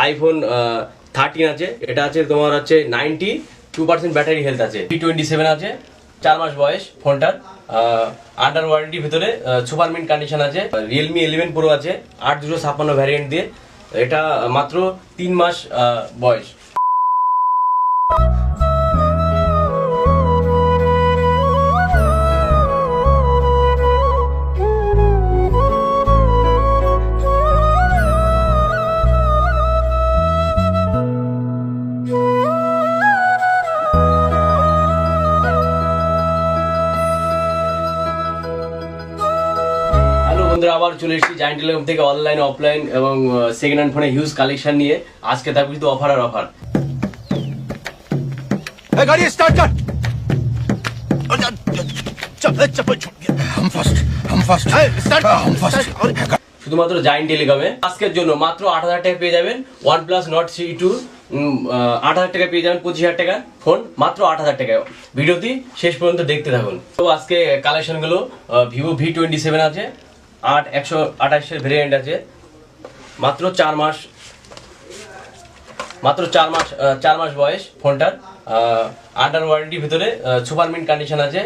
IPhone 13 আছে, এটা আছে তোমার হচ্ছে 92% ব্যাটারি হেলথ আছে, T27 আছে, 4 মাস বয়স ফোনটার, আন্ডার ওয়ারেন্টির ভিতরে সুপার মিন্ট কন্ডিশন আছে। রিয়েলমি 11 প্রো আছে 8256 ভ্যারিয়েন্ট দিয়ে, এটা মাত্র 3 মাস বয়স। আবার চলে এসেছি জায়ান্ট টেলিকম থেকে অনলাইন অফলাইন এবং সেকেন্ড হ্যান্ড ফোনে হিউজ কালেকশন নিয়ে। আজকে থাকবে শুধু অফার আর অফার। गाड़ी स्टार्ट कर। শুধুমাত্র জায়ান্ট টেলিকমে আজকের জন্য মাত্র 8,000 টাকা পেয়ে যাবেন OnePlus Nord CE2, 8,000 টাকা পেয়ে যাবেন 25,000 টাকা ফোন, মাত্র 8,000 টাকা। ভিডিওটি শেষ পর্যন্ত দেখতে থাকুন। তো আজকে কালেকশন গুলো ভিভো V27 আছে, 8128 ভ্যারিয়েন্ট আছে, মাত্র 4 মাস বয়স ফোনটার, আন্ডার ওয়ারেন্টির ভিতরে সুপার মিন্ট কন্ডিশন আছে,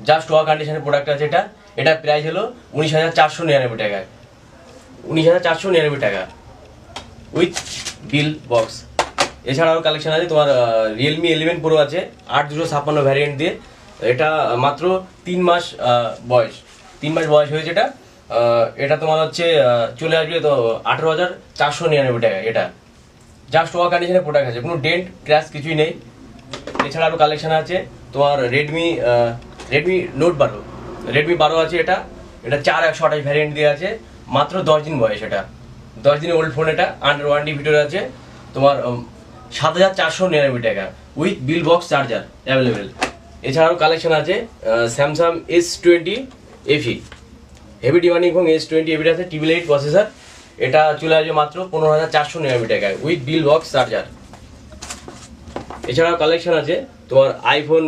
জাস্ট ওয়া কন্ডিশনের প্রোডাক্ট আছে। এটা প্রাইস হলো 19,499 টাকা, 19,499 টাকা উইথ বিল বক্স। এছাড়াও কালেকশন আছে তোমার রিয়েলমি 11 প্রো আছে 8256 ভ্যারিয়েন্ট দিয়ে, এটা মাত্র 3 মাস বয়স, 3 মাস বয়স হয়েছে। এটা তোমার হচ্ছে চলে আসবে তো 18,499 টাকা। এটা জাস্ট ওয়া কন্ডিশনের প্রোডাক্ট আছে, কোনো ডেন্ট ক্র্যাশ কিছুই নেই। এছাড়া আরও কালেকশন আছে তোমার রেডমি নোট 12 আছে, এটা 4128 ভ্যারিয়েন্ট দিয়ে আছে, মাত্র 10 দিন বয়স। এটা 10 দিন ওল্ড ফোন, এটা আন্ডার ওয়ারেন্টি ভিতরে আছে, তোমার 7,499 টাকা with bill box charger available. এছাড়াও কালেকশন আছে Samsung S20 FE, heavy demanding phone S20 FE আছে, T8 প্রসেসর, এটা চলে আসবে মাত্র 15,499 টাকায় উইথ বিল বক্স চার্জার। এছাড়াও কালেকশন আছে তোমার আইফোন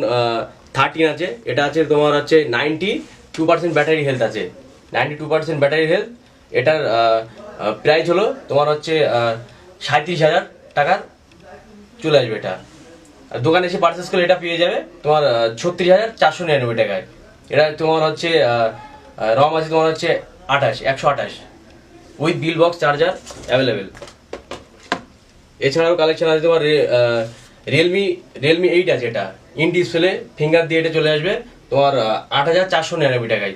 13 আছে, এটা আছে তোমার হচ্ছে 92% ব্যাটারি হেলথ আছে, 92% ব্যাটারি হেলথ। এটার প্রাইস হলো তোমার হচ্ছে 37,000 টাকার চলে আসবে। এটা দোকানে এসে পারচেস করলে এটা পেয়ে যাবে তোমার 36,499 টাকায়। এটা তোমার হচ্ছে রম আছে তোমার হচ্ছে 128 with bill box charger available. এছাড়াও কালেকশন আছে তোমার রিয়েলমি 8 আছে, এটা ইন ডিসপ্লে ফিঙ্গার দিয়ে এটা চলে আসবে তোমার 8,499 টাকায়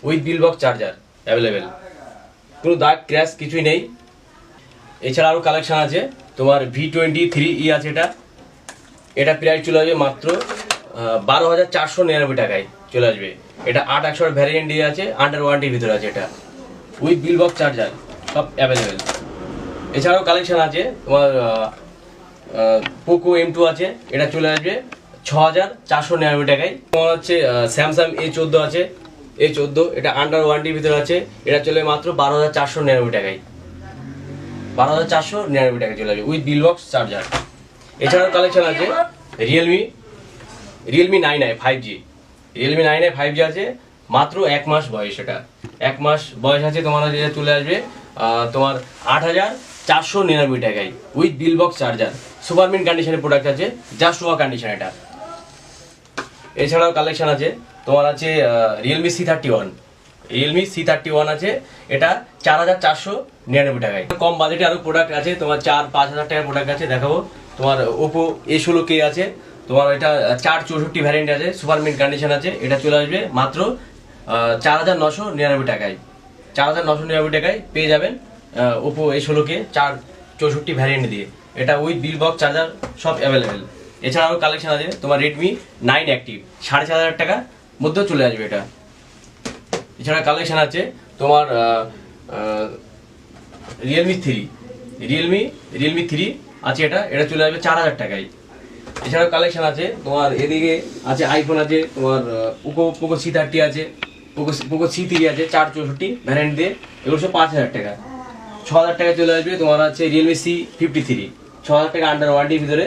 with bill box charger available, কোনো দাগ ক্র্যাশ কিছুই নেই। এছাড়া আরও কালেকশন আছে তোমার V23e আছে, এটা প্রাইস চলে আসবে মাত্র 12,499 টাকায় চলে আসবে। এটা 8/100 ভ্যারিয়েন্ট দিয়ে আছে, আন্ডার ওয়ারেন্টির ভিতরে আছে, এটা উইথ বিল বক্স চার্জার সব অ্যাভেলেবেল। এছাড়াও কালেকশন আছে তোমার পোকো M2 আছে, এটা চলে আসবে 6,499 টাকায়। তোমার হচ্ছে স্যামসাং A14 আছে, A14 এটা আন্ডার ওয়ারেন্টির ভিতরে আছে, এটা চলে মাত্র 12,499 টাকায়, 12,499 টাকা চলে আসবে উইথ বিল বক্স চার্জার। এছাড়াও কালেকশন আছে Realme 9i 5G, Realme 9i 5G আছে, মাত্র 1 মাস বয়স। এটা 1 মাস বয়স আছে তোমার, যেটা চলে আসবে তোমার 8,499 টাকায় with bill box charger. Super mint কন্ডিশনের প্রোডাক্ট আছে, জাস্ট ওয়া কন্ডিশন এটা। এছাড়াও কালেকশন আছে তোমার আছে রিয়েলমি C31 আছে, এটা 4,499 টাকায়। কম বাজেটে আরো প্রোডাক্ট আছে তোমার 4-5 হাজার টাকার প্রোডাক্ট আছে, দেখাবো। তোমার ওপো A16K আছে, তোমার এটা 464 ভ্যারিয়েন্ট আছে, সুপার মিন্ট কন্ডিশন আছে, এটা চলে আসবে মাত্র 4,999 টাকায়, 4,999 টাকায় পেয়ে যাবেন ওপো A16K 464 ভ্যারিয়েন্ট দিয়ে, এটা উইথ বিল বক্স চার্জার সব অ্যাভেলেবেল। এছাড়াও কালেকশন আছে তোমার রেডমি 9 অ্যাক্টিভ 4,500 টাকার মধ্যেও চলে আসবে এটা। এছাড়া কালেকশন আছে তোমার রিয়েলমি 3 আছে, এটা চলে আসবে 4,000 টাকায়। এছাড়াও কালেকশন আছে তোমার এদিকে আছে আইফোন আছে তোমার পোকো C30 আছে, পোকো C3 আছে 464 ভ্যারিয়েন্ট দিয়ে, এগুলো সব 5,000 টাকা। 6,000 টাকা চলে আসবে তোমার আছে রিয়েলমি C53, 6,000 টাকা আন্ডার ওয়ারেন্টির ভিতরে।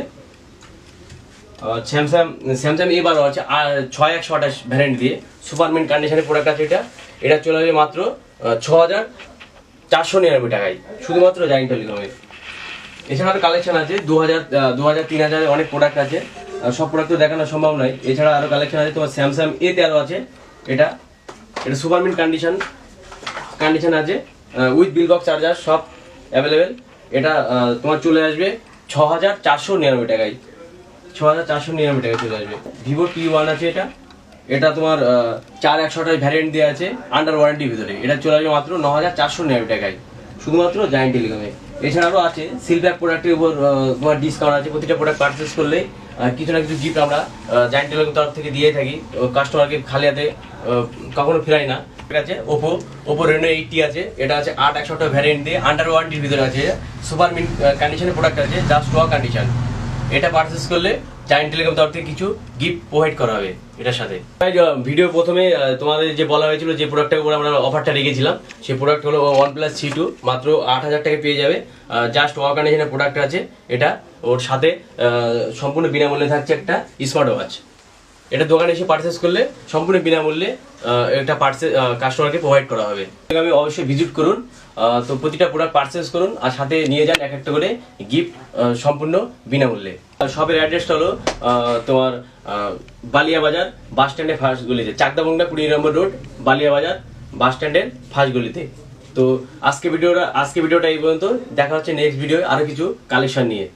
স্যামসাং A12 আছে 6128 ভ্যারিয়েন্ট দিয়ে, সুপার মিন্ট কন্ডিশনের প্রোডাক্ট আছে, এটা চলে আসবে মাত্র 6,499 টাকায় শুধুমাত্র জায়ান্ট টেলিকমে। এছাড়া আরো কালেকশন আছে 2000 3000 অনেক প্রোডাক্ট আছে, সব প্রোডাক্ট তো দেখানো সম্ভব নয়। এছাড়া আরো কালেকশন আছে তোমার স্যামসাং A13 আছে, এটা সুপার মিন্ট কন্ডিশন আছে, উইথ বিল বক্স চার্জার সব অ্যাভেলেবেল। এটা তোমার চলে আসবে 6499 টাকায়, 6499 টাকায় চলে আসবে। ভিভো T1 আছে, এটা তোমার 4100টার ভ্যারিয়েন্ট দেওয়া আছে আন্ডার ওয়ারেন্টির ভিতরে, এটা চলে আসবে মাত্র 9499 টাকায় শুধুমাত্র জায়ান্ট টেলিকমে। এছাড়াও আছে সিলপ্যাক প্রোডাক্টের উপর তোমার ডিসকাউন্ট আছে, প্রতিটা প্রোডাক্ট পারচেস করলে কিছু না কিছু গিফট আমরা জায়ান্ট টেলিকমের তরফ থেকে দিয়ে থাকি, কাস্টমারকে খালি হাতে কখনো ফেরাই না। ঠিক আছে, ওপো রেনো 80 আছে, এটা আছে 8100টা ভ্যারিয়েন্ট দিয়ে আন্ডার ওয়ারেন্টির ভিতরে আছে, সুপার মিন্ট কন্ডিশনের প্রোডাক্ট আছে, জাস্ট ওয়া কন্ডিশন। এটা পারচেস করলে জায়ান্ট টেলিকম তরফ থেকে কিছু গিফট প্রোভাইড করা হবে এটার সাথে। ভিডিও প্রথমে তোমাদের যে বলা হয়েছিল যে প্রোডাক্টের উপর আমরা অফারটা রেখেছিলাম, সেই প্রোডাক্ট হলো OnePlus C2, মাত্র 8000 টাকায় পেয়ে যাবে। জাস্ট ওয়া কন্ডিশনের প্রোডাক্ট আছে এটা, ওর সাথে সম্পূর্ণ বিনামূল্যে থাকছে একটা স্মার্ট ওয়াচ। এটা দোকানে এসে পারচেস করলে সম্পূর্ণ বিনামূল্যে একটা কাস্টমারকে প্রোভাইড করা হবে। আমি অবশ্যই ভিজিট করুন, তো প্রতিটা প্রোডাক্ট পারচেস করুন আর সাথে নিয়ে যান এক একটা করে গিফট সম্পূর্ণ বিনামূল্যে। শপের অ্যাড্রেসটা হলো তোমার বালিয়া বাজার বাস স্ট্যান্ডের ফার্স্ট গলিতে, চাকদাবংলা 20 নম্বর রোড, বালিয়া বাজার বাস স্ট্যান্ডের ফার্স্ট গলিতে। তো আজকে ভিডিওটা এই পর্যন্ত, দেখা হচ্ছে নেক্সট ভিডিও আরো কিছু কালেকশন নিয়ে।